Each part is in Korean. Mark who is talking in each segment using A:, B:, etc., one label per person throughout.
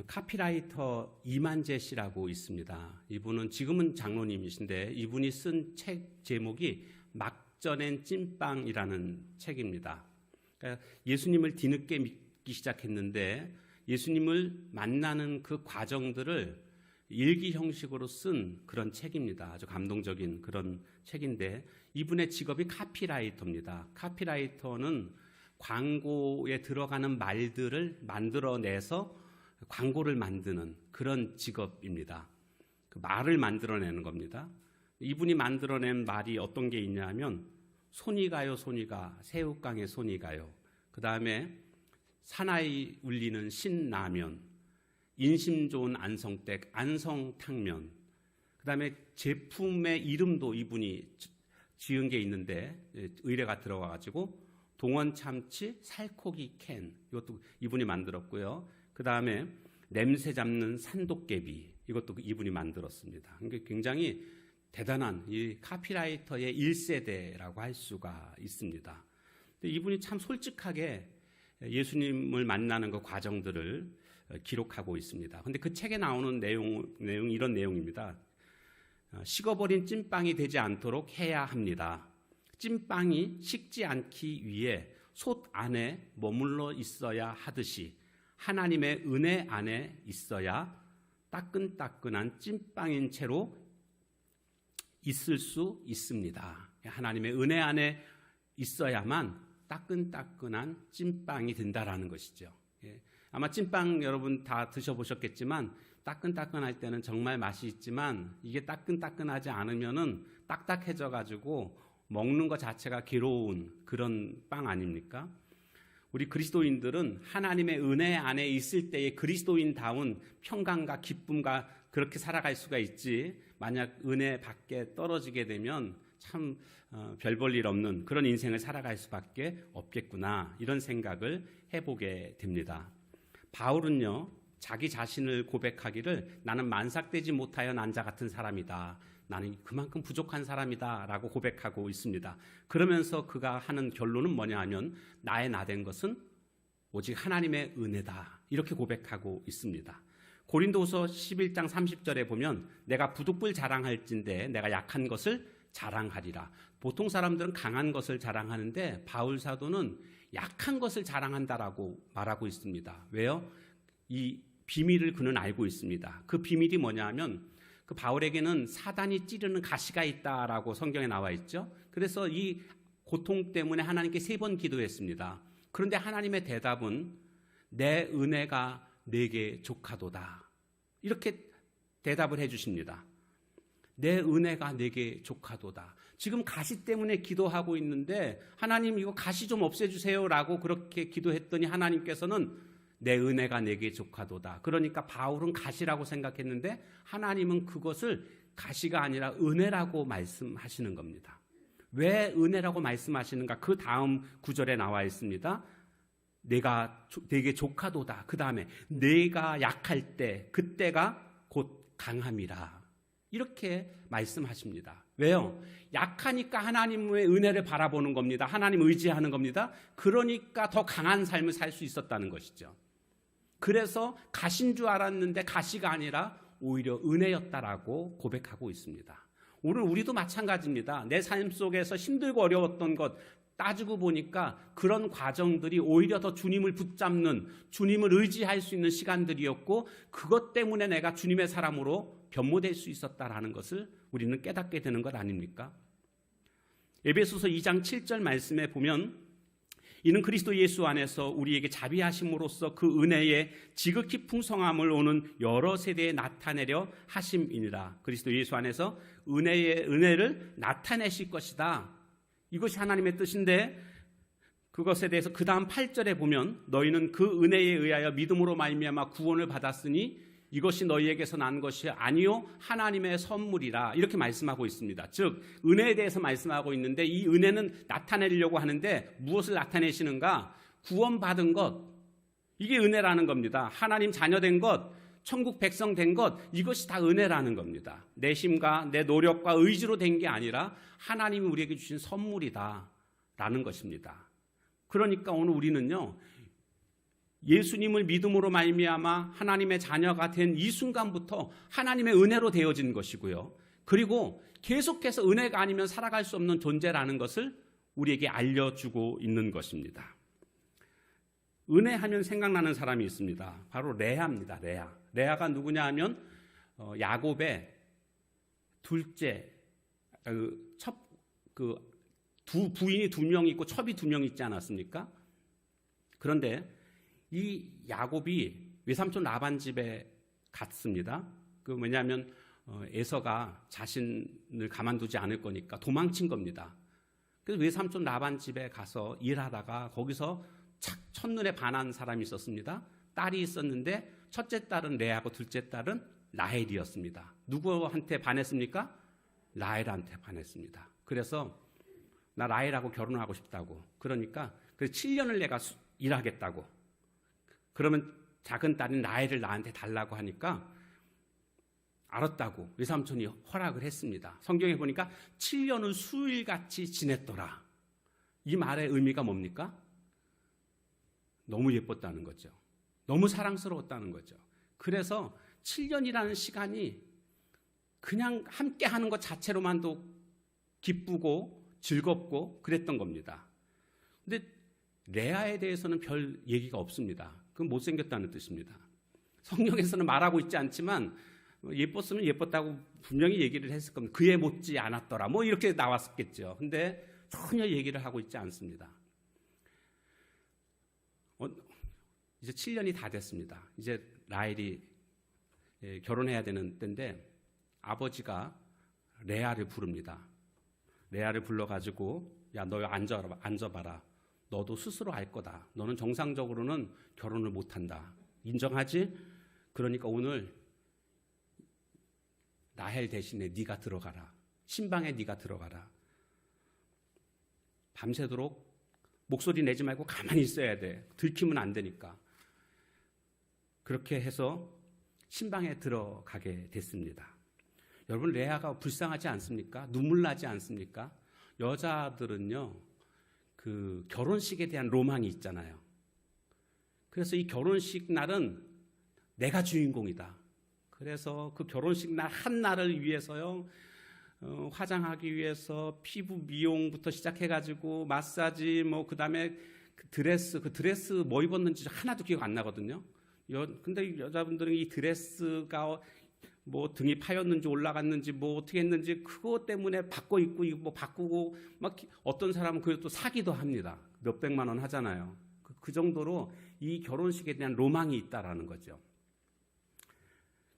A: 카피라이터 이만재 씨라고 있습니다. 이분은 지금은 장로님이신데 이분이 쓴 책 제목이 막전엔 찐빵이라는 책입니다. 그러니까 예수님을 뒤늦게 믿기 시작했는데 예수님을 만나는 그 과정들을 일기 형식으로 쓴 그런 책입니다. 아주 감동적인 그런 책인데 이분의 직업이 카피라이터입니다. 카피라이터는 광고에 들어가는 말들을 만들어내서 광고를 만드는 그런 직업입니다. 그 말을 만들어내는 겁니다. 이분이 만들어낸 말이 어떤 게 있냐면 손이 가요 손이 가 새우깡에 손이 가요. 그 다음에 사나이 울리는 신라면, 인심 좋은 안성댁 안성탕면, 그 다음에 제품의 이름도 이분이 지은 게 있는데 의뢰가 들어와가지고 동원참치 살코기 캔, 이것도 이분이 만들었고요. 그 다음에 냄새 잡는 산도깨비, 이것도 이분이 만들었습니다. 그러니까 굉장히 대단한 이 카피라이터의 1세대라고 할 수가 있습니다. 근데 이분이 참 솔직하게 예수님을 만나는 그 과정들을 기록하고 있습니다. 그런데 그 책에 나오는 내용 이런 내용입니다. 식어버린 찐빵이 되지 않도록 해야 합니다. 찐빵이 식지 않기 위해 솥 안에 머물러 있어야 하듯이 하나님의 은혜 안에 있어야 따끈따끈한 찐빵인 채로 있을 수 있습니다. 하나님의 은혜 안에 있어야만 따끈따끈한 찐빵이 된다라는 것이죠. 아마 찐빵 여러분 다 드셔보셨겠지만 따끈따끈할 때는 정말 맛이 있지만 이게 따끈따끈하지 않으면은 딱딱해져가지고 먹는 것 자체가 괴로운 그런 빵 아닙니까? 우리 그리스도인들은 하나님의 은혜 안에 있을 때의 그리스도인다운 평강과 기쁨과 그렇게 살아갈 수가 있지, 만약 은혜 밖에 떨어지게 되면 참 별 볼 일 없는 그런 인생을 살아갈 수밖에 없겠구나, 이런 생각을 해보게 됩니다. 바울은요, 자기 자신을 고백하기를 나는 만삭되지 못하여 난 자 같은 사람이다, 나는 그만큼 부족한 사람이다 라고 고백하고 있습니다. 그러면서 그가 하는 결론은 뭐냐 하면 나의 나된 것은 오직 하나님의 은혜다, 이렇게 고백하고 있습니다. 고린도후서 11장 30절에 보면 내가 부득불 자랑할진대 내가 약한 것을 자랑하리라. 보통 사람들은 강한 것을 자랑하는데 바울 사도는 약한 것을 자랑한다라고 말하고 있습니다. 왜요? 이 비밀을 그는 알고 있습니다. 그 비밀이 뭐냐 하면 그 바울에게는 사단이 찌르는 가시가 있다라고 성경에 나와 있죠. 그래서 이 고통 때문에 하나님께 3번 기도했습니다. 그런데 하나님의 대답은 내 은혜가 내게 족하도다, 이렇게 대답을 해주십니다. 내 은혜가 내게 족하도다. 지금 가시 때문에 기도하고 있는데 하나님 이거 가시 좀 없애주세요 라고 그렇게 기도했더니 하나님께서는 내 은혜가 내게 족하도다. 그러니까 바울은 가시라고 생각했는데 하나님은 그것을 가시가 아니라 은혜라고 말씀하시는 겁니다. 왜 은혜라고 말씀하시는가? 그 다음 구절에 나와 있습니다. 내가 내게 족하도다. 그 다음에 내가 약할 때 그때가 곧 강함이라, 이렇게 말씀하십니다. 왜요? 약하니까 하나님의 은혜를 바라보는 겁니다. 하나님 의지하는 겁니다. 그러니까 더 강한 삶을 살 수 있었다는 것이죠. 그래서 가시인 줄 알았는데 가시가 아니라 오히려 은혜였다라고 고백하고 있습니다. 오늘 우리도 마찬가지입니다. 내 삶 속에서 힘들고 어려웠던 것 따지고 보니까 그런 과정들이 오히려 더 주님을 붙잡는, 주님을 의지할 수 있는 시간들이었고 그것 때문에 내가 주님의 사람으로 변모될 수 있었다라는 것을 우리는 깨닫게 되는 것 아닙니까? 에베소서 2장 7절 말씀에 보면 이는 그리스도 예수 안에서 우리에게 자비하심으로써 그 은혜의 지극히 풍성함을 오는 여러 세대에 나타내려 하심이니라. 그리스도 예수 안에서 은혜를 나타내실 것이다, 이것이 하나님의 뜻인데 그것에 대해서 그 다음 8절에 보면 너희는 그 은혜에 의하여 믿음으로 말미암아 구원을 받았으니 이것이 너희에게서 난 것이 아니요 하나님의 선물이라, 이렇게 말씀하고 있습니다. 즉 은혜에 대해서 말씀하고 있는데 이 은혜는 나타내려고 하는데 무엇을 나타내시는가? 구원받은 것, 이게 은혜라는 겁니다. 하나님 자녀된 것, 천국 백성 된 것, 이것이 다 은혜라는 겁니다. 내 힘과 내 노력과 의지로 된 게 아니라 하나님이 우리에게 주신 선물이다 라는 것입니다. 그러니까 오늘 우리는요, 예수님을 믿음으로 말미암아 하나님의 자녀가 된 이 순간부터 하나님의 은혜로 되어진 것이고요. 그리고 계속해서 은혜가 아니면 살아갈 수 없는 존재라는 것을 우리에게 알려주고 있는 것입니다. 은혜하면 생각나는 사람이 있습니다. 바로 레아입니다. 레아가 누구냐 하면 야곱의 둘째, 부인이 2명 있고 첩이 2명 있지 않았습니까? 그런데 이 야곱이 외삼촌 라반 집에 갔습니다. 왜냐하면 에서가 자신을 가만두지 않을 거니까 도망친 겁니다. 그래서 외삼촌 라반 집에 가서 일하다가 거기서 첫눈에 반한 사람이 있었습니다. 딸이 있었는데 첫째 딸은 레아고 둘째 딸은 라헬이었습니다. 누구한테 반했습니까? 라헬한테 반했습니다. 그래서 나 라헬하고 결혼하고 싶다고. 그러니까 7년을 내가 일하겠다고. 그러면 작은 딸인 라헬을 나한테 달라고 하니까 알았다고 외삼촌이 허락을 했습니다. 성경에 보니까 7년을 수일같이 지냈더라. 이 말의 의미가 뭡니까? 너무 예뻤다는 거죠. 너무 사랑스러웠다는 거죠. 그래서 7년이라는 시간이 그냥 함께 하는 것 자체로만도 기쁘고 즐겁고 그랬던 겁니다. 근데 레아에 대해서는 별 얘기가 없습니다. 그건 못생겼다는 뜻입니다. 성경에서는 말하고 있지 않지만 예뻤으면 예뻤다고 분명히 얘기를 했을 겁니다. 그에 못지 않았더라. 이렇게 나왔겠죠. 근데 전혀 얘기를 하고 있지 않습니다. 이제 7년이 다 됐습니다. 이제 라헬이 결혼해야 되는 때인데 아버지가 레아를 부릅니다. 레아를 불러가지고 야, 너 앉아봐라. 너도 스스로 알 거다. 너는 정상적으로는 결혼을 못한다. 인정하지? 그러니까 오늘 라헬 대신에 네가 들어가라. 신방에 네가 들어가라. 밤새도록 목소리 내지 말고 가만히 있어야 돼. 들키면 안 되니까. 그렇게 해서 신방에 들어가게 됐습니다. 여러분, 레아가 불쌍하지 않습니까? 눈물 나지 않습니까? 여자들은요, 그 결혼식에 대한 로망이 있잖아요. 그래서 이 결혼식 날은 내가 주인공이다. 그래서 그 결혼식 날 한 날을 위해서요, 화장하기 위해서 피부 미용부터 시작해가지고 마사지, 그 다음에 그 드레스 뭐 입었는지 하나도 기억 안 나거든요. 근데 여자분들은 이 드레스가 등이 파였는지 올라갔는지 어떻게 했는지 그거 때문에 바꿔 입고 바꾸고 막 어떤 사람은 그것도 사기도 합니다. 몇백만 원 하잖아요. 그 정도로 이 결혼식에 대한 로망이 있다라는 거죠.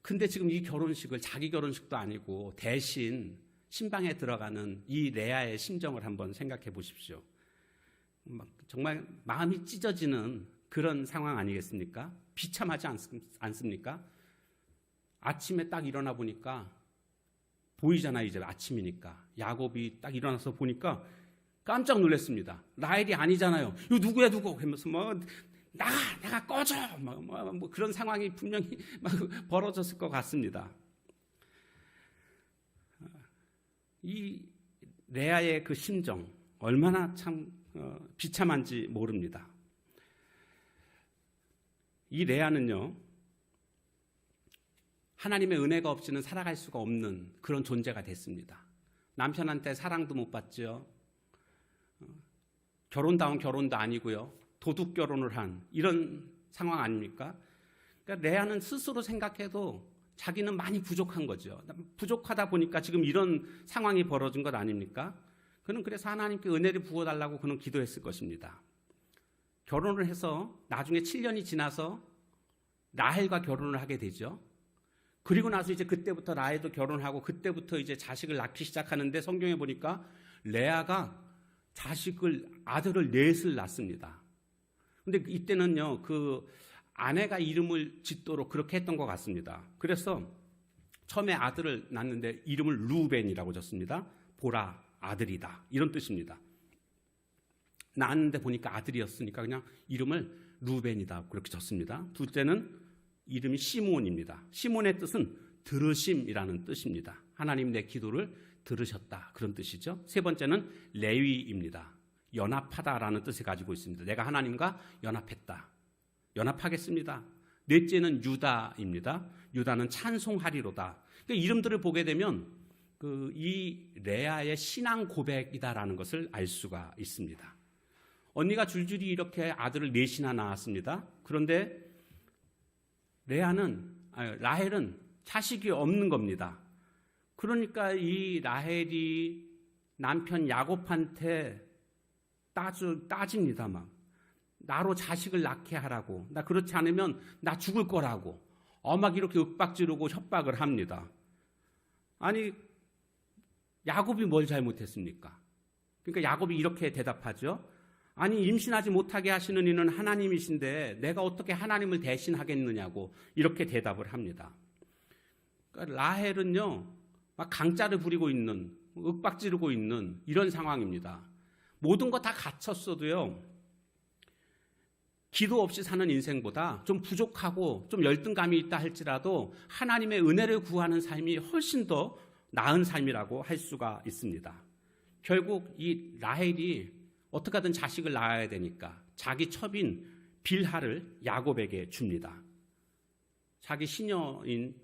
A: 근데 지금 이 결혼식을 자기 결혼식도 아니고 대신 신방에 들어가는 이 레아의 심정을 한번 생각해 보십시오. 정말 마음이 찢어지는 그런 상황 아니겠습니까? 비참하지 않습니까? 아침에 딱 일어나 보니까 보이잖아요. 이제 아침이니까. 야곱이 딱 일어나서 보니까 깜짝 놀랐습니다. 라헬이 아니잖아요. 이거 누구야 누구? 하면서 나가 꺼져! 그런 상황이 분명히 벌어졌을 것 같습니다. 이 레아의 그 심정 얼마나 참 비참한지 모릅니다. 이 레아는요, 하나님의 은혜가 없이는 살아갈 수가 없는 그런 존재가 됐습니다. 남편한테 사랑도 못 받죠. 결혼다운 결혼도 아니고요. 도둑 결혼을 한 이런 상황 아닙니까? 그러니까 레아는 스스로 생각해도 자기는 많이 부족한 거죠. 부족하다 보니까 지금 이런 상황이 벌어진 것 아닙니까? 그는 그래서 하나님께 은혜를 부어달라고 그는 기도했을 것입니다. 결혼을 해서 나중에 7년이 지나서 라헬과 결혼을 하게 되죠. 그리고 나서 이제 그때부터 라헬도 결혼하고 그때부터 이제 자식을 낳기 시작하는데 성경에 보니까 레아가 아들을 넷을 낳습니다. 근데 이때는요, 그 아내가 이름을 짓도록 그렇게 했던 것 같습니다. 그래서 처음에 아들을 낳는데 이름을 루벤이라고 졌습니다. 보라, 아들이다. 이런 뜻입니다. 낳았는데 보니까 아들이었으니까 그냥 이름을 루벤이다. 그렇게 졌습니다. 둘째는 이름이 시몬입니다. 시몬의 뜻은 들으심이라는 뜻입니다. 하나님 내 기도를 들으셨다. 그런 뜻이죠. 세 번째는 레위입니다. 연합하다라는 뜻을 가지고 있습니다. 내가 하나님과 연합했다. 연합하겠습니다. 넷째는 유다입니다. 유다는 찬송하리로다. 그러니까 이름들을 보게 되면 이 레아의 신앙 고백이다라는 것을 알 수가 있습니다. 언니가 줄줄이 이렇게 아들을 넷이나 낳았습니다. 그런데 라헬은 자식이 없는 겁니다. 그러니까 이 라헬이 남편 야곱한테 따집니다. 막 나로 자식을 낳게 하라고, 나 그렇지 않으면 나 죽을 거라고 막 이렇게 윽박지르고 협박을 합니다. 아니, 야곱이 뭘 잘못했습니까? 그러니까 야곱이 이렇게 대답하죠. 아니, 임신하지 못하게 하시는 이는 하나님이신데 내가 어떻게 하나님을 대신하겠느냐고 이렇게 대답을 합니다. 그러니까 라헬은요, 막 강짜를 부리고 있는, 윽박지르고 있는 이런 상황입니다. 모든 거 다 갖췄어도요, 기도 없이 사는 인생보다 좀 부족하고 좀 열등감이 있다 할지라도 하나님의 은혜를 구하는 삶이 훨씬 더 나은 삶이라고 할 수가 있습니다. 결국 이 라헬이 어떻게 하든 자식을 낳아야 되니까 자기 첩인 빌하를 야곱에게 줍니다. 자기 시녀인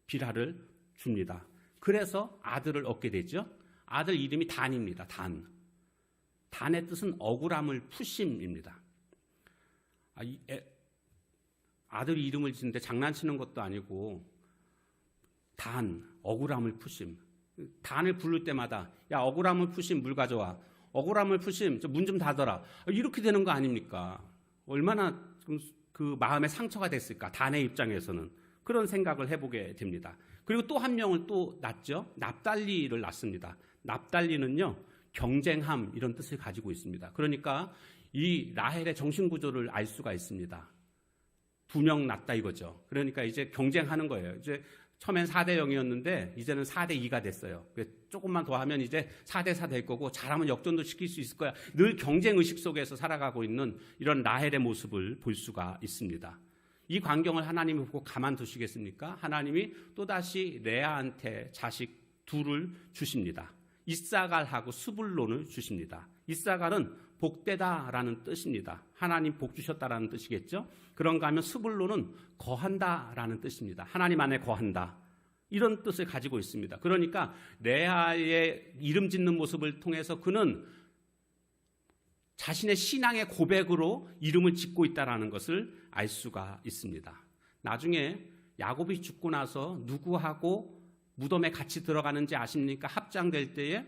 A: 빌하를 줍니다. 그래서 아들을 얻게 되죠. 아들 이름이 단입니다. 단의 뜻은 억울함을 푸심입니다. 아들 이름을 짓는데 장난치는 것도 아니고 억울함을 푸심. 단을 부를 때마다 야, 억울함을 푸심 물 가져와. 억울함을 푸심 문 좀 닫아라. 이렇게 되는 거 아닙니까? 얼마나 그 마음에 상처가 됐을까? 단의 입장에서는 그런 생각을 해보게 됩니다. 그리고 또 한 명을 또 낳죠. 납달리를 낳습니다. 납달리는요, 경쟁함 이런 뜻을 가지고 있습니다. 그러니까 이 라헬의 정신구조를 알 수가 있습니다. 2명 낳다 이거죠. 그러니까 이제 경쟁하는 거예요. 이제 처음엔 4대 0이었는데 이제는 4대 2가 됐어요. 조금만 더 하면 이제 4대 4 될 거고 잘하면 역전도 시킬 수 있을 거야. 늘 경쟁의식 속에서 살아가고 있는 이런 라헬의 모습을 볼 수가 있습니다. 이 광경을 하나님이 보고 가만두시겠습니까? 하나님이 또다시 레아한테 자식 둘을 주십니다. 이사갈하고 스불론을 주십니다. 이사갈은 복되다라는 뜻입니다. 하나님 복 주셨다라는 뜻이겠죠. 그런가 하면 스불론은 거한다라는 뜻입니다. 하나님 안에 거한다. 이런 뜻을 가지고 있습니다. 그러니까 레아의 이름 짓는 모습을 통해서 그는 자신의 신앙의 고백으로 이름을 짓고 있다는 것을 알 수가 있습니다. 나중에 야곱이 죽고 나서 누구하고 무덤에 같이 들어가는지 아십니까? 합장될 때에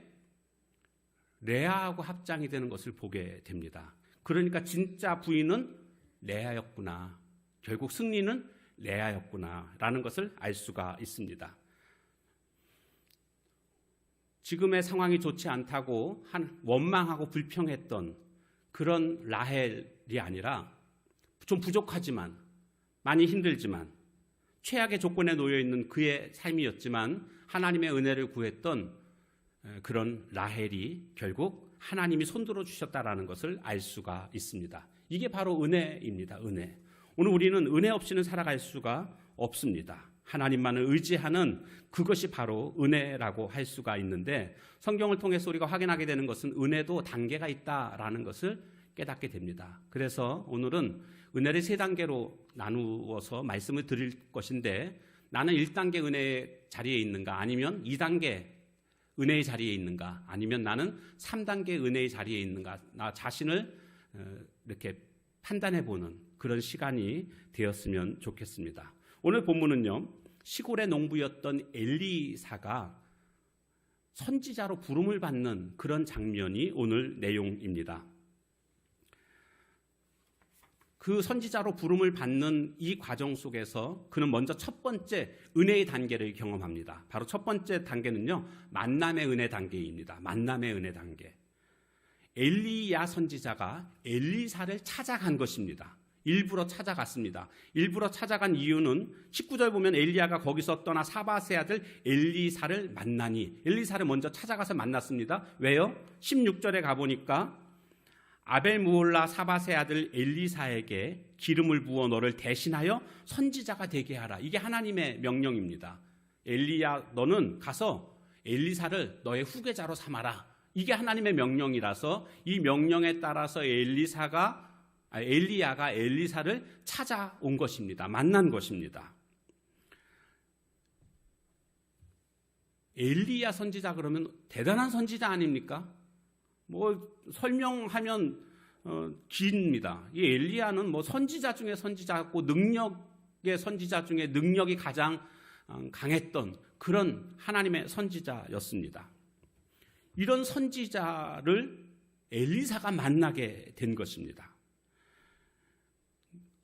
A: 레아하고 합장이 되는 것을 보게 됩니다. 그러니까 진짜 부인은 레아였구나. 결국 승리는 레아였구나 라는 것을 알 수가 있습니다. 지금의 상황이 좋지 않다고 원망하고 불평했던 그런 라헬이 아니라 좀 부족하지만 많이 힘들지만 최악의 조건에 놓여 있는 그의 삶이었지만 하나님의 은혜를 구했던 그런 라헬이 결국 하나님이 손들어 주셨다라는 것을 알 수가 있습니다. 이게 바로 은혜입니다. 은혜. 오늘 우리는 은혜 없이는 살아갈 수가 없습니다. 하나님만을 의지하는 그것이 바로 은혜라고 할 수가 있는데 성경을 통해서 우리가 확인하게 되는 것은 은혜도 단계가 있다라는 것을 깨닫게 됩니다. 그래서 오늘은 은혜를 3단계로 나누어서 말씀을 드릴 것인데 나는 1단계 은혜의 자리에 있는가 아니면 2단계 은혜의 자리에 있는가 아니면 나는 3단계 은혜의 자리에 있는가 나 자신을 이렇게 판단해보는 그런 시간이 되었으면 좋겠습니다. 오늘 본문은요, 시골의 농부였던 엘리사가 선지자로 부름을 받는 그런 장면이 오늘 내용입니다. 그 선지자로 부름을 받는 이 과정 속에서 그는 먼저 첫 번째 은혜의 단계를 경험합니다. 바로 첫 번째 단계는요, 만남의 은혜 단계입니다. 만남의 은혜 단계. 엘리야 선지자가 엘리사를 찾아간 것입니다. 일부러 찾아갔습니다. 일부러 찾아간 이유는 19절 보면 엘리야가 거기서 떠나 사밧의 아들 엘리사를 만나니 엘리사를 먼저 찾아가서 만났습니다. 왜요? 16절에 가보니까 아벨무홀라 사밧의 아들 엘리사에게 기름을 부어 너를 대신하여 선지자가 되게 하라. 이게 하나님의 명령입니다. 엘리야 너는 가서 엘리사를 너의 후계자로 삼아라. 이게 하나님의 명령이라서 이 명령에 따라서 엘리사가 엘리야가 엘리사를 찾아온 것입니다. 만난 것입니다. 엘리야 선지자 그러면 대단한 선지자 아닙니까? 설명하면 깁니다. 이 엘리야는 선지자 중에 선지자고 능력의 선지자 중에 능력이 가장 강했던 그런 하나님의 선지자였습니다. 이런 선지자를 엘리사가 만나게 된 것입니다.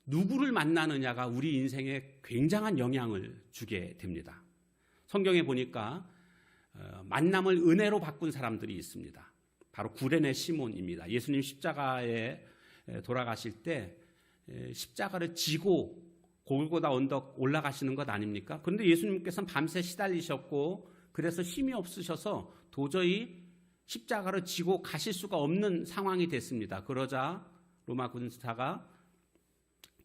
A: 누구를 만나느냐가 우리 인생에 굉장한 영향을 주게 됩니다. 성경에 보니까 만남을 은혜로 바꾼 사람들이 있습니다. 바로 구레네 시몬입니다. 예수님 십자가에 돌아가실 때 십자가를 지고 골고다 언덕 올라가시는 것 아닙니까? 그런데 예수님께서는 밤새 시달리셨고 그래서 힘이 없으셔서 도저히 십자가를 지고 가실 수가 없는 상황이 됐습니다. 그러자 로마 군사가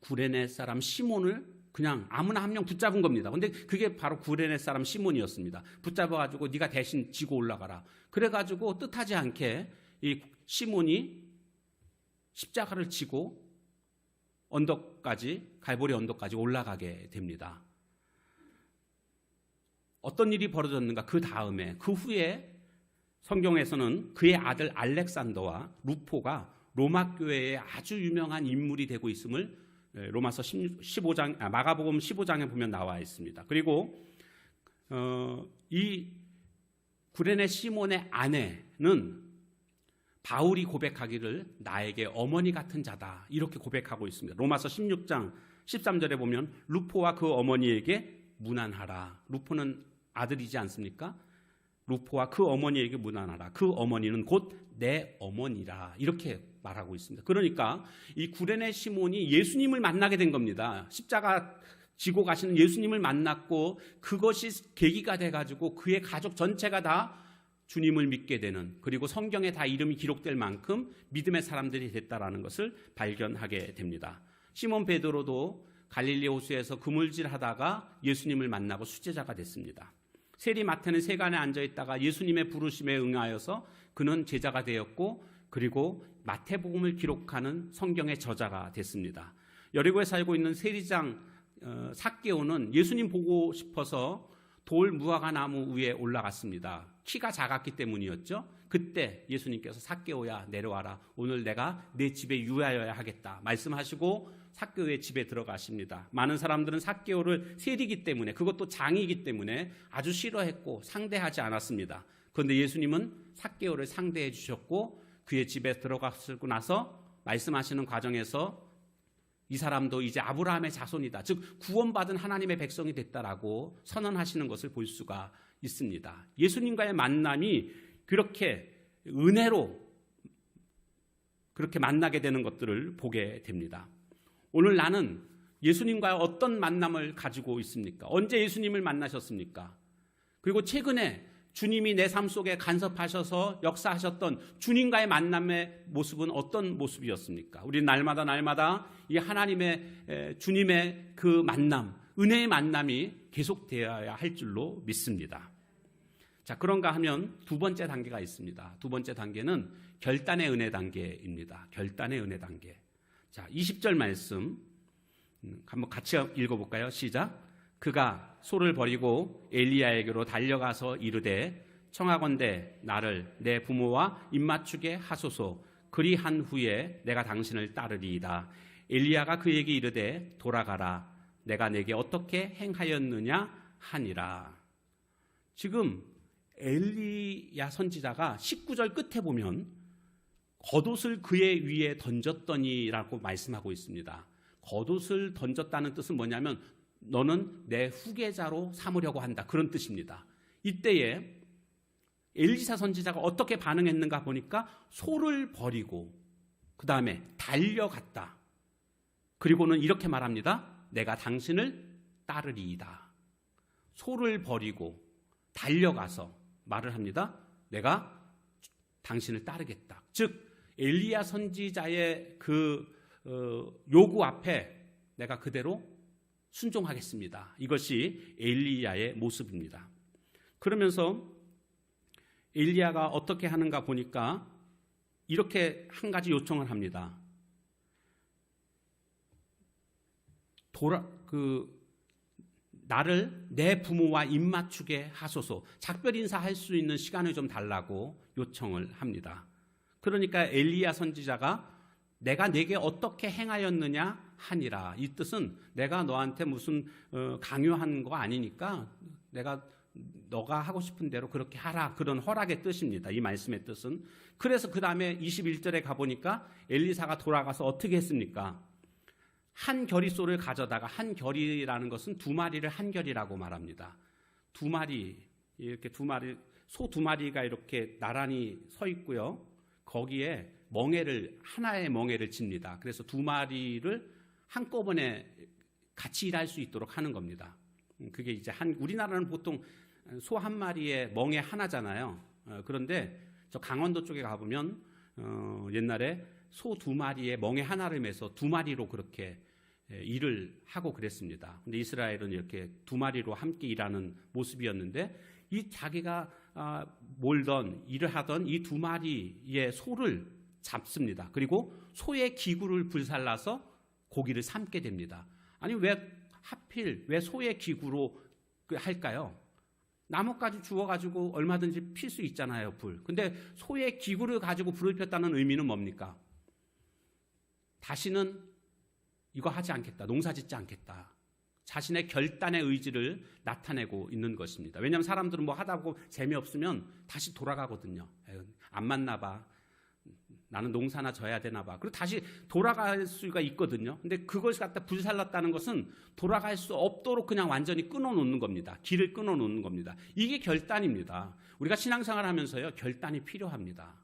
A: 구레네 사람 시몬을 그냥 아무나 한 명 붙잡은 겁니다. 근데 그게 바로 구레네 사람 시몬이었습니다. 붙잡아가지고 네가 대신 지고 올라가라. 그래가지고 뜻하지 않게 이 시몬이 십자가를 지고 언덕까지, 갈보리 언덕까지 올라가게 됩니다. 어떤 일이 벌어졌는가? 그 다음에, 그 후에 성경에서는 그의 아들 알렉산더와 루포가 로마 교회의 아주 유명한 인물이 되고 있음을 로마서 15장, 마가복음 15장에 보면 나와 있습니다. 그리고 이 구레네 시몬의 아내는 바울이 고백하기를 나에게 어머니 같은 자다 이렇게 고백하고 있습니다. 로마서 16장 13절에 보면 루포와 그 어머니에게 문안하라. 루포는 아들이지 않습니까? 루포와 그 어머니에게 문안하라. 그 어머니는 곧 내 어머니라 이렇게 말하고 있습니다. 그러니까 이 구레네 시몬이 예수님을 만나게 된 겁니다. 십자가 지고 가시는 예수님을 만났고 그것이 계기가 돼가지고 그의 가족 전체가 다 주님을 믿게 되는, 그리고 성경에 다 이름이 기록될 만큼 믿음의 사람들이 됐다라는 것을 발견하게 됩니다. 시몬 베드로도 갈릴리 호수에서 그물질하다가 예수님을 만나고 수제자가 됐습니다. 세리마태는 세간에 앉아있다가 예수님의 부르심에 응하여서 그는 제자가 되었고 그리고 마태복음을 기록하는 성경의 저자가 됐습니다. 여리고에 살고 있는 세리장 삭개오는 예수님 보고 싶어서 돌 무화과 나무 위에 올라갔습니다. 키가 작았기 때문이었죠. 그때 예수님께서 삭개오야 내려와라. 오늘 내가 내 집에 유하여야 하겠다 말씀하시고 삭개오의 집에 들어가십니다. 많은 사람들은 삭개오를 세리이기 때문에, 그것도 장이기 때문에 아주 싫어했고 상대하지 않았습니다. 그런데 예수님은 삭개오를 상대해 주셨고 그의 집에 들어갔고 나서 말씀하시는 과정에서 이 사람도 이제 아브라함의 자손이다, 즉 구원받은 하나님의 백성이 됐다라고 선언하시는 것을 볼 수가 있습니다. 예수님과의 만남이 그렇게 은혜로 그렇게 만나게 되는 것들을 보게 됩니다. 오늘 나는 예수님과의 어떤 만남을 가지고 있습니까? 언제 예수님을 만나셨습니까? 그리고 최근에 주님이 내 삶 속에 간섭하셔서 역사하셨던 주님과의 만남의 모습은 어떤 모습이었습니까? 우리 날마다 이 하나님의 주님의 그 만남, 은혜의 만남이 계속되어야 할 줄로 믿습니다. 자, 그런가 하면 두 번째 단계가 있습니다. 두 번째 단계는 결단의 은혜 단계입니다. 결단의 은혜 단계. 자, 20절 말씀 한번 같이 읽어볼까요? 시작. 그가 소를 버리고 엘리야에게로 달려가서 이르되 청하건대 나를 내 부모와 입맞추게 하소서. 그리한 후에 내가 당신을 따르리이다. 엘리야가 그에게 이르되 돌아가라. 내가 내게 어떻게 행하였느냐 하니라. 지금 엘리야 선지자가 19절 끝에 보면 겉옷을 그의 위에 던졌더니라고 말씀하고 있습니다. 겉옷을 던졌다는 뜻은 뭐냐면 너는 내 후계자로 삼으려고 한다, 그런 뜻입니다. 이때에 엘리사 선지자가 어떻게 반응했는가 보니까 소를 버리고 그 다음에 달려갔다. 그리고는 이렇게 말합니다. 내가 당신을 따르리이다. 소를 버리고 달려가서 말을 합니다. 내가 당신을 따르겠다. 즉 엘리야 선지자의 그 요구 앞에 내가 그대로 순종하겠습니다. 이것이 엘리야의 모습입니다. 그러면서 엘리야가 어떻게 하는가 보니까 이렇게 한 가지 요청을 합니다. 나를 내 부모와 입맞추게 하소서. 작별 인사할 수 있는 시간을 좀 달라고 요청을 합니다. 그러니까 엘리야 선지자가 내가 네게 어떻게 행하였느냐 하니라. 이 뜻은 내가 너한테 무슨 강요한 거 아니니까 너가 하고 싶은 대로 그렇게 하라. 그런 허락의 뜻입니다. 이 말씀의 뜻은. 그래서 그 다음에 21절에 가보니까 엘리사가 돌아가서 어떻게 했습니까? 한 겨리소를 가져다가, 한 겨리라는 것은 두 마리를 한 겨리라고 말합니다. 두 마리, 이렇게 소 두 마리가 이렇게 나란히 서 있고요. 거기에 하나의 멍에를 칩니다. 그래서 두 마리를 한꺼번에 같이 일할 수 있도록 하는 겁니다. 그게 이제 우리나라는 보통 소 한 마리에 멍에 하나잖아요. 그런데 저 강원도 쪽에 가보면 옛날에 소 두 마리에 멍에 하나를 매서 두 마리로 그렇게 일을 하고 그랬습니다. 근데 이스라엘은 이렇게 두 마리로 함께 일하는 모습이었는데 이 자기가 몰던 일을 하던 이 두 마리의 소를 잡습니다. 그리고 소의 기구를 불살라서 고기를 삶게 됩니다. 아니 왜 소의 기구로 할까요? 나뭇가지 주워가지고 얼마든지 필 수 있잖아요, 불. 근데 소의 기구를 가지고 불을 폈다는 의미는 뭡니까? 다시는 이거 하지 않겠다, 농사 짓지 않겠다. 자신의 결단의 의지를 나타내고 있는 것입니다. 왜냐하면 사람들은 뭐 하다 보고 재미없으면 다시 돌아가거든요. 안 맞나 봐. 나는 농사나 져야 되나 봐. 그리고 다시 돌아갈 수가 있거든요. 근데 그것을 갖다 불살랐다는 것은 돌아갈 수 없도록 그냥 완전히 끊어놓는 겁니다. 길을 끊어놓는 겁니다. 이게 결단입니다. 우리가 신앙생활 하면서요, 결단이 필요합니다.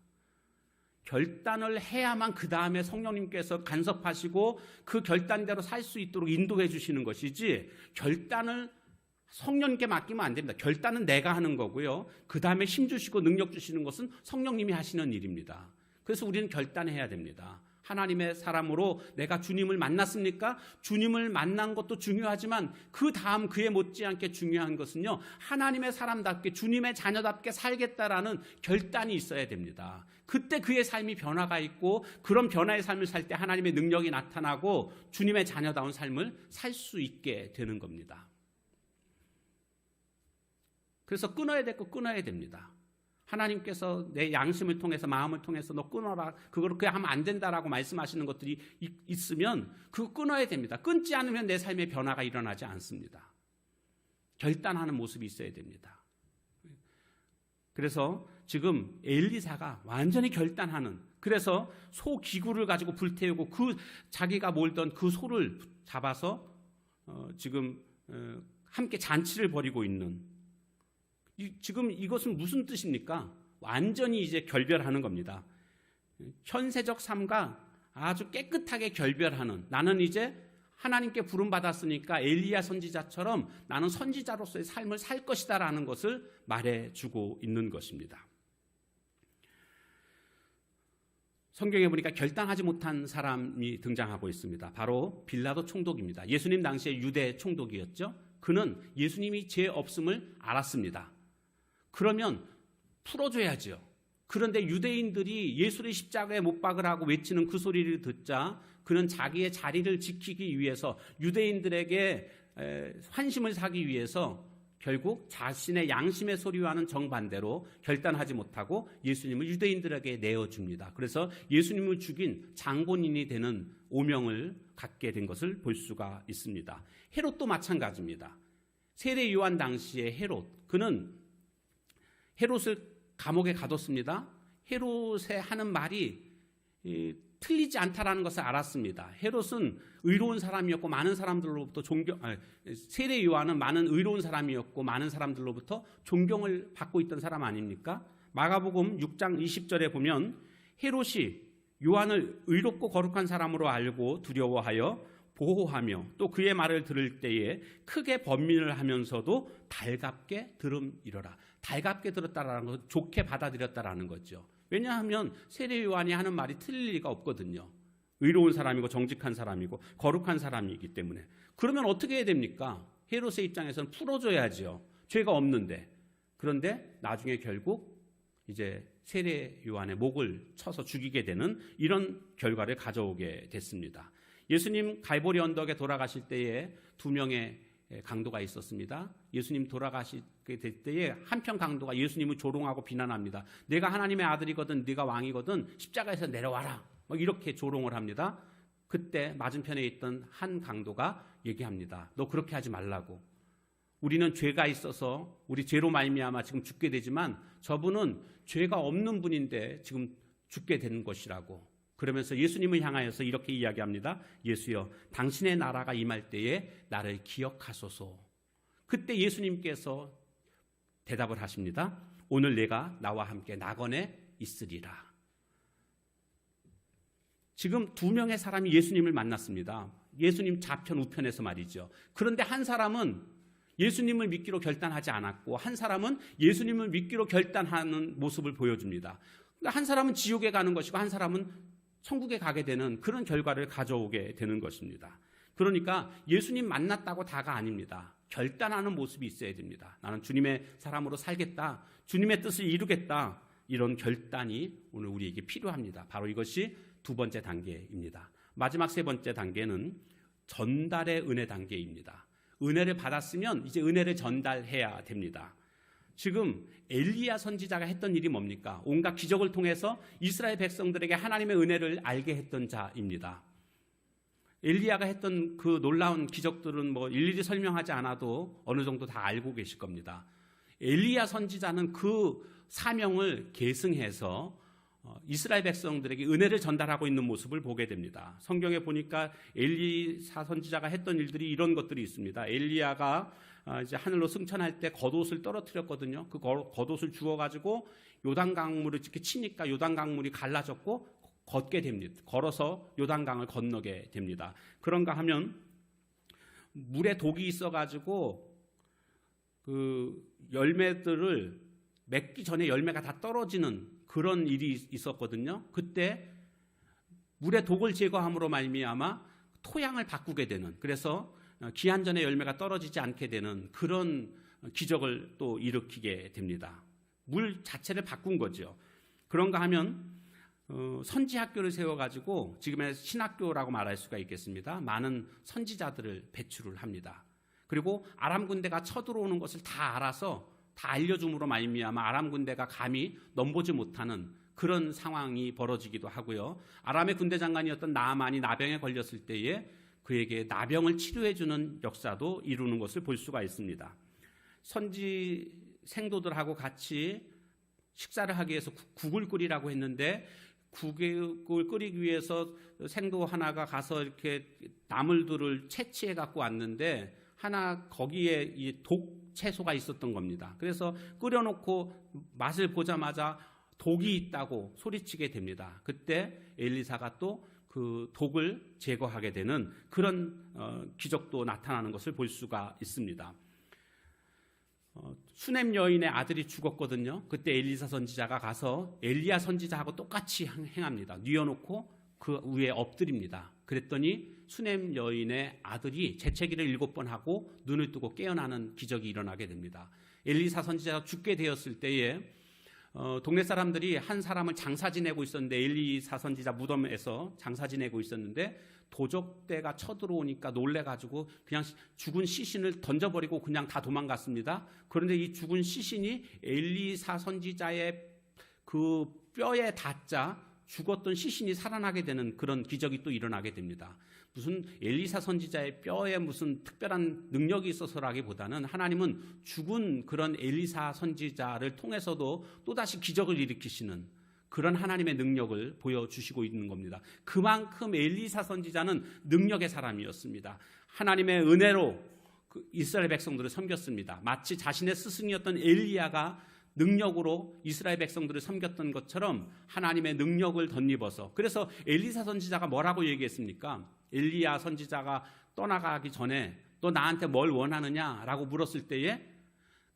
A: 결단을 해야만 그 다음에 성령님께서 간섭하시고 그 결단대로 살 수 있도록 인도해 주시는 것이지, 결단을 성령님께 맡기면 안 됩니다. 결단은 내가 하는 거고요. 그 다음에 힘 주시고 능력 주시는 것은 성령님이 하시는 일입니다. 그래서 우리는 결단해야 됩니다. 하나님의 사람으로 내가 주님을 만났습니까? 주님을 만난 것도 중요하지만 그 다음 그에 못지않게 중요한 것은요, 하나님의 사람답게 주님의 자녀답게 살겠다라는 결단이 있어야 됩니다. 그때 그의 삶이 변화가 있고, 그런 변화의 삶을 살 때 하나님의 능력이 나타나고 주님의 자녀다운 삶을 살 수 있게 되는 겁니다. 그래서 끊어야 될 거 끊어야 됩니다. 하나님께서 내 양심을 통해서, 마음을 통해서 너 끊어라, 그걸 그냥 하면 안 된다라고 말씀하시는 것들이 있으면 그거 끊어야 됩니다. 끊지 않으면 내 삶의 변화가 일어나지 않습니다. 결단하는 모습이 있어야 됩니다. 그래서 지금 엘리사가 완전히 결단하는, 그래서 소 기구를 가지고 불태우고 자기가 몰던 그 소를 잡아서 지금 함께 잔치를 벌이고 있는, 지금 이것은 무슨 뜻입니까? 완전히 이제 결별하는 겁니다. 현세적 삶과 아주 깨끗하게 결별하는, 나는 이제 하나님께 부름받았으니까 엘리야 선지자처럼 나는 선지자로서의 삶을 살 것이다라는 것을 말해주고 있는 것입니다. 성경에 보니까 결단하지 못한 사람이 등장하고 있습니다. 바로 빌라도 총독입니다. 예수님 당시에 유대 총독이었죠. 그는 예수님이 죄 없음을 알았습니다. 그러면 풀어줘야죠. 그런데 유대인들이 예수를 십자가에 못 박으라고 외치는 그 소리를 듣자 그는 자기의 자리를 지키기 위해서, 유대인들에게 환심을 사기 위해서 결국 자신의 양심의 소리와는 정반대로 결단하지 못하고 예수님을 유대인들에게 내어줍니다. 그래서 예수님을 죽인 장본인이 되는 오명을 갖게 된 것을 볼 수가 있습니다. 헤롯도 마찬가지입니다. 세례 요한 당시의 헤롯, 그는 헤롯을 감옥에 가뒀습니다. 헤롯의 하는 말이 틀리지 않다라는 것을 알았습니다. 헤롯은 의로운 사람이었고 많은 사람들로부터 세례 요한은 많은 의로운 사람이었고 많은 사람들로부터 존경을 받고 있던 사람 아닙니까? 마가복음 6장 20절에 보면 헤롯이 요한을 의롭고 거룩한 사람으로 알고 두려워하여 보호하며 또 그의 말을 들을 때에 크게 번민을 하면서도 달갑게 들음이러라. 달갑게 들었다라는 것은 좋게 받아들였다라는 거죠. 왜냐하면 세례 요한이 하는 말이 틀릴 리가 없거든요. 의로운 사람이고 정직한 사람이고 거룩한 사람이기 때문에. 그러면 어떻게 해야 됩니까? 헤롯의 입장에서는 풀어줘야죠. 죄가 없는데. 그런데 나중에 결국 이제 세례 요한의 목을 쳐서 죽이게 되는 이런 결과를 가져오게 됐습니다. 예수님 갈보리 언덕에 돌아가실 때에 두 명의 강도가 있었습니다. 예수님 돌아가시게 될 때에 한편 강도가 예수님을 조롱하고 비난합니다. 내가 하나님의 아들이거든 네가 왕이거든 십자가에서 내려와라. 이렇게 조롱을 합니다. 그때 맞은편에 있던 한 강도가 얘기합니다. 너 그렇게 하지 말라고. 우리는 죄가 있어서 우리 죄로 말미암아 지금 죽게 되지만 저분은 죄가 없는 분인데 지금 죽게 되는 것이라고. 그러면서 예수님을 향하여서 이렇게 이야기합니다. 예수여, 당신의 나라가 임할 때에 나를 기억하소서. 그때 예수님께서 대답을 하십니다. 오늘 내가 나와 함께 낙원에 있으리라. 지금 두 명의 사람이 예수님을 만났습니다. 예수님 좌편 우편에서 말이죠. 그런데 한 사람은 예수님을 믿기로 결단하지 않았고 한 사람은 예수님을 믿기로 결단하는 모습을 보여줍니다. 한 사람은 지옥에 가는 것이고 한 사람은 천국에 가게 되는 그런 결과를 가져오게 되는 것입니다. 그러니까 예수님 만났다고 다가 아닙니다. 결단하는 모습이 있어야 됩니다. 나는 주님의 사람으로 살겠다. 주님의 뜻을 이루겠다. 이런 결단이 오늘 우리에게 필요합니다. 바로 이것이 두 번째 단계입니다. 마지막 세 번째 단계는 전달의 은혜 단계입니다. 은혜를 받았으면 이제 은혜를 전달해야 됩니다. 지금 엘리야 선지자가 했던 일이 뭡니까? 온갖 기적을 통해서 이스라엘 백성들에게 하나님의 은혜를 알게 했던 자입니다. 엘리야가 했던 그 놀라운 기적들은 일일이 설명하지 않아도 어느 정도 다 알고 계실 겁니다. 엘리야 선지자는 그 사명을 계승해서 이스라엘 백성들에게 은혜를 전달하고 있는 모습을 보게 됩니다. 성경에 보니까 엘리사 선지자가 했던 일들이 이런 것들이 있습니다. 엘리야가 이제 하늘로 승천할 때 겉옷을 떨어뜨렸거든요. 그 겉옷을 주워가지고 요단강물을 이렇게 치니까 요단강물이 갈라졌고 걷게 됩니다. 걸어서 요단강을 건너게 됩니다. 그런가 하면 물에 독이 있어가지고 그 열매들을 맺기 전에 열매가 다 떨어지는 그런 일이 있었거든요. 그때 물의 독을 제거함으로 말미암아 토양을 바꾸게 되는, 그래서 기한 전에 열매가 떨어지지 않게 되는 그런 기적을 또 일으키게 됩니다. 물 자체를 바꾼 거죠. 그런가 하면 선지학교를 세워가지고 지금의 신학교라고 말할 수가 있겠습니다. 많은 선지자들을 배출을 합니다. 그리고 아람 군대가 쳐들어오는 것을 다 알아서 다 알려줌으로 말미암아 아람 군대가 감히 넘보지 못하는 그런 상황이 벌어지기도 하고요. 아람의 군대 장관이었던 나아만이 나병에 걸렸을 때에 그에게 나병을 치료해주는 역사도 이루는 것을 볼 수가 있습니다. 선지 생도들하고 같이 식사를 하기 위해서 국을 끓이라고 했는데 국을 끓이기 위해서 생도 하나가 가서 이렇게 나물들을 채취해 갖고 왔는데 하나 거기에 이 독 채소가 있었던 겁니다. 그래서 끓여놓고 맛을 보자마자 독이 있다고 소리치게 됩니다. 그때 엘리사가 또 그 독을 제거하게 되는 그런 기적도 나타나는 것을 볼 수가 있습니다. 수넴 여인의 아들이 죽었거든요. 그때 엘리사 선지자가 가서 엘리야 선지자하고 똑같이 행합니다. 뉘어놓고 그 위에 엎드립니다. 그랬더니 수넴 여인의 아들이 재채기를 7번 하고 눈을 뜨고 깨어나는 기적이 일어나게 됩니다. 엘리사 선지자가 죽게 되었을 때에 동네 사람들이 한 사람을 장사 지내고 있었는데, 엘리사 선지자 무덤에서 장사 지내고 있었는데 도적대가 쳐들어오니까 놀래가지고 그냥 죽은 시신을 던져버리고 그냥 다 도망갔습니다. 그런데 이 죽은 시신이 엘리사 선지자의 그 뼈에 닿자 죽었던 시신이 살아나게 되는 그런 기적이 또 일어나게 됩니다. 무슨 엘리사 선지자의 뼈에 무슨 특별한 능력이 있어서라기보다는 하나님은 죽은 그런 엘리사 선지자를 통해서도 또다시 기적을 일으키시는 그런 하나님의 능력을 보여주시고 있는 겁니다. 그만큼 엘리사 선지자는 능력의 사람이었습니다. 하나님의 은혜로 이스라엘 백성들을 섬겼습니다. 마치 자신의 스승이었던 엘리야가 능력으로 이스라엘 백성들을 섬겼던 것처럼 하나님의 능력을 덧입어서, 그래서 엘리사 선지자가 뭐라고 얘기했습니까? 엘리야 선지자가 떠나가기 전에 너 나한테 뭘 원하느냐라고 물었을 때에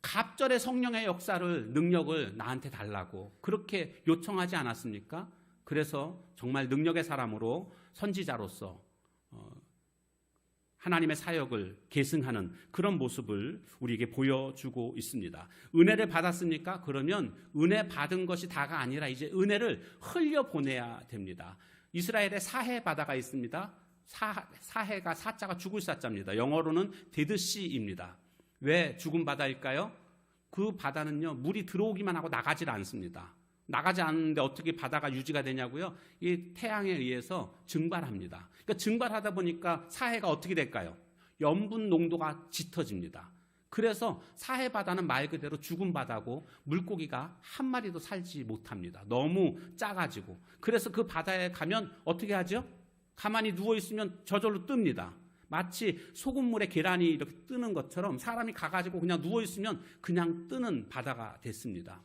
A: 갑절의 성령의 역사를, 능력을 나한테 달라고 그렇게 요청하지 않았습니까? 그래서 정말 능력의 사람으로 선지자로서 하나님의 사역을 계승하는 그런 모습을 우리에게 보여주고 있습니다. 은혜를 받았습니까? 그러면 은혜 받은 것이 다가 아니라 이제 은혜를 흘려보내야 됩니다. 이스라엘에 사해 바다가 있습니다. 사해가 사자가 죽을 사자입니다. 영어로는 데드시입니다. 왜 죽은 바다일까요? 그 바다는요, 물이 들어오기만 하고 나가질 않습니다. 나가지 않는데 어떻게 바다가 유지가 되냐고요? 이 태양에 의해서 증발합니다. 그러니까 증발하다 보니까 사해가 어떻게 될까요? 염분 농도가 짙어집니다. 그래서 사해 바다는 말 그대로 죽은 바다고 물고기가 한 마리도 살지 못합니다. 너무 작아지고. 그래서 그 바다에 가면 어떻게 하죠? 가만히 누워있으면 저절로 뜹니다. 마치 소금물에 계란이 이렇게 뜨는 것처럼 사람이 가가지고 그냥 누워있으면 그냥 뜨는 바다가 됐습니다.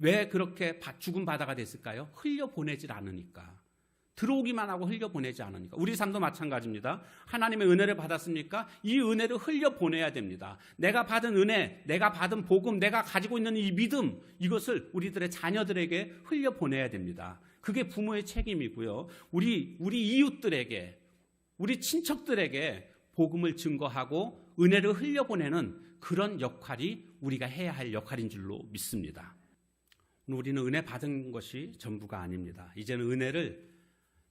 A: 왜 그렇게 죽은 바다가 됐을까요? 흘려보내질 않으니까. 들어오기만 하고 흘려보내지 않으니까. 우리 삶도 마찬가지입니다. 하나님의 은혜를 받았습니까? 이 은혜를 흘려보내야 됩니다. 내가 받은 은혜, 내가 받은 복음, 내가 가지고 있는 이 믿음, 이것을 우리들의 자녀들에게 흘려보내야 됩니다. 그게 부모의 책임이고요. 우리 이웃들에게, 우리 친척들에게 복음을 증거하고 은혜를 흘려보내는 그런 역할이 우리가 해야 할 역할인 줄로 믿습니다. 우리는 은혜 받은 것이 전부가 아닙니다. 이제는 은혜를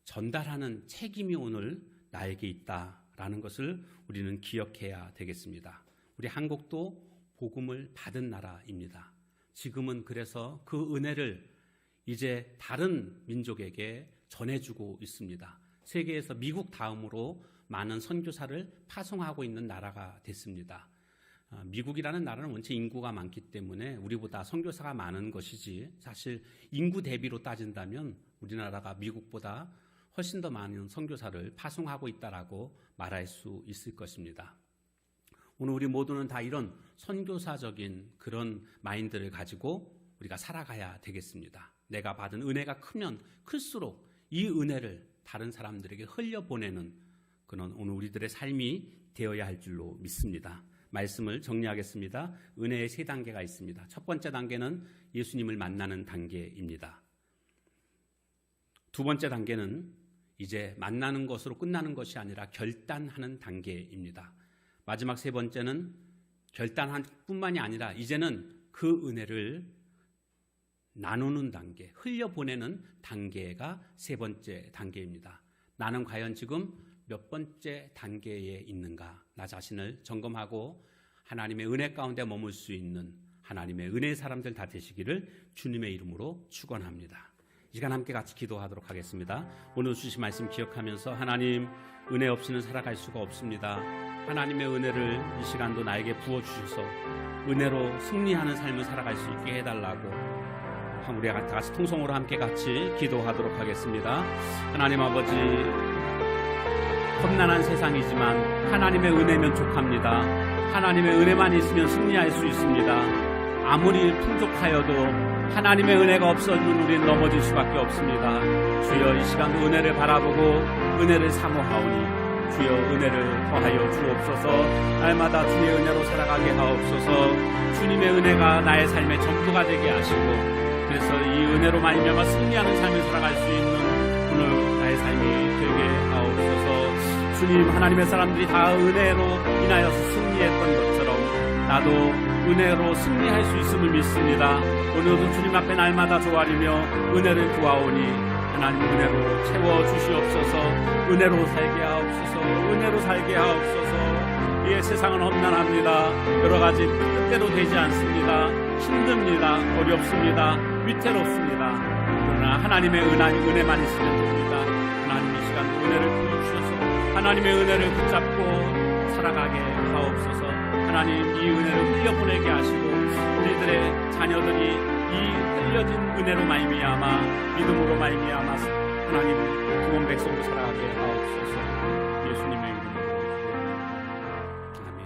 A: 전달하는 책임이 오늘 나에게 있다라는 것을 우리는 기억해야 되겠습니다. 우리 한국도 복음을 받은 나라입니다. 지금은 그래서 그 은혜를 이제 다른 민족에게 전해주고 있습니다. 세계에서 미국 다음으로 많은 선교사를 파송하고 있는 나라가 됐습니다. 미국이라는 나라는 원체 인구가 많기 때문에 우리보다 선교사가 많은 것이지, 사실 인구 대비로 따진다면 우리나라가 미국보다 훨씬 더 많은 선교사를 파송하고 있다라고 말할 수 있을 것입니다. 오늘 우리 모두는 다 이런 선교사적인 그런 마인드를 가지고 우리가 살아가야 되겠습니다. 내가 받은 은혜가 크면 클수록 이 은혜를 다른 사람들에게 흘려보내는 그런 오늘 우리들의 삶이 되어야 할 줄로 믿습니다. 말씀을 정리하겠습니다. 은혜의 세 단계가 있습니다. 첫 번째 단계는 예수님을 만나는 단계입니다. 두 번째 단계는 이제 만나는 것으로 끝나는 것이 아니라 결단하는 단계입니다. 마지막 세 번째는 결단한 뿐만이 아니라 이제는 그 은혜를 나누는 단계, 흘려보내는 단계가 세 번째 단계입니다. 나는 과연 지금 몇 번째 단계에 있는가? 나 자신을 점검하고 하나님의 은혜 가운데 머물 수 있는 하나님의 은혜의 사람들 다 되시기를 주님의 이름으로 축원합니다. 이 시간 함께 같이 기도하도록 하겠습니다. 오늘 주신 말씀 기억하면서 하나님, 은혜 없이는 살아갈 수가 없습니다. 하나님의 은혜를 이 시간도 나에게 부어주셔서 은혜로 승리하는 삶을 살아갈 수 있게 해달라고 우리가 다 같이 통성으로 함께 같이 기도하도록 하겠습니다. 하나님 아버지, 험난한 세상이지만 하나님의 은혜면 족합니다. 하나님의 은혜만 있으면 승리할 수 있습니다. 아무리 풍족하여도 하나님의 은혜가 없어지면 우리는 넘어질 수밖에 없습니다. 주여, 이 시간도 은혜를 바라보고 은혜를 사모하오니 주여 은혜를 더하여 주옵소서. 날마다 주의 은혜로 살아가게 하옵소서. 주님의 은혜가 나의 삶의 전부가 되게 하시고, 그래서 이 은혜로 말미암아 승리하는 삶을 살아갈 수 있는 오늘 나의 삶이 되게 하옵소서. 주님, 하나님의 사람들이 다 은혜로 인하여서 승리했던 것처럼 나도 은혜로 승리할 수 있음을 믿습니다. 오늘도 주님 앞에 날마다 조아리며 은혜를 구하오니 하나님 은혜로 채워주시옵소서. 은혜로 살게 하옵소서. 은혜로 살게 하옵소서. 이 세상은 험난합니다. 여러 가지 뜻대로 되지 않습니다. 힘듭니다. 어렵습니다. 위태롭습니다. 그러나 하나님의 은혜만 있으면 됩니다. 하나님 이 시간 은혜를 부어주셔서 하나님의 은혜를 붙잡고 살아가게 하옵소서. 하나님 이 은혜를 흘려보내게 하시고 우리들의 자녀들이 이 흘려진 은혜로 말미암아 믿음으로 말미암아 하나님 구원 백성으로 살아가게 하옵소서. 예수님의 이름으로 아멘.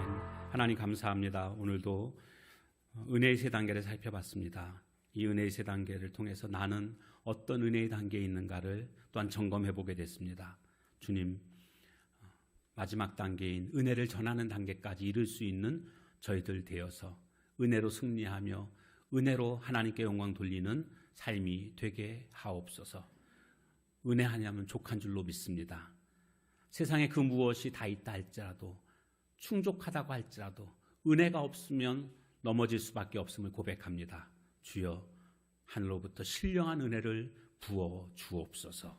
A: 하나님 감사합니다. 오늘도 은혜의 세 단계를 살펴봤습니다. 이 은혜의 세 단계를 통해서 나는 어떤 은혜의 단계에 있는가를 또한 점검해보게 됐습니다. 주님, 마지막 단계인 은혜를 전하는 단계까지 이룰 수 있는 저희들 되어서 은혜로 승리하며 은혜로 하나님께 영광 돌리는 삶이 되게 하옵소서. 은혜 하냐면 족한 줄로 믿습니다. 세상에 그 무엇이 다 있다 할지라도, 충족하다고 할지라도 은혜가 없으면 넘어질 수밖에 없음을 고백합니다. 주여, 하늘로부터 신령한 은혜를 부어 주옵소서.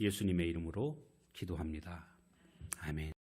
A: 예수님의 이름으로 기도합니다. 아멘.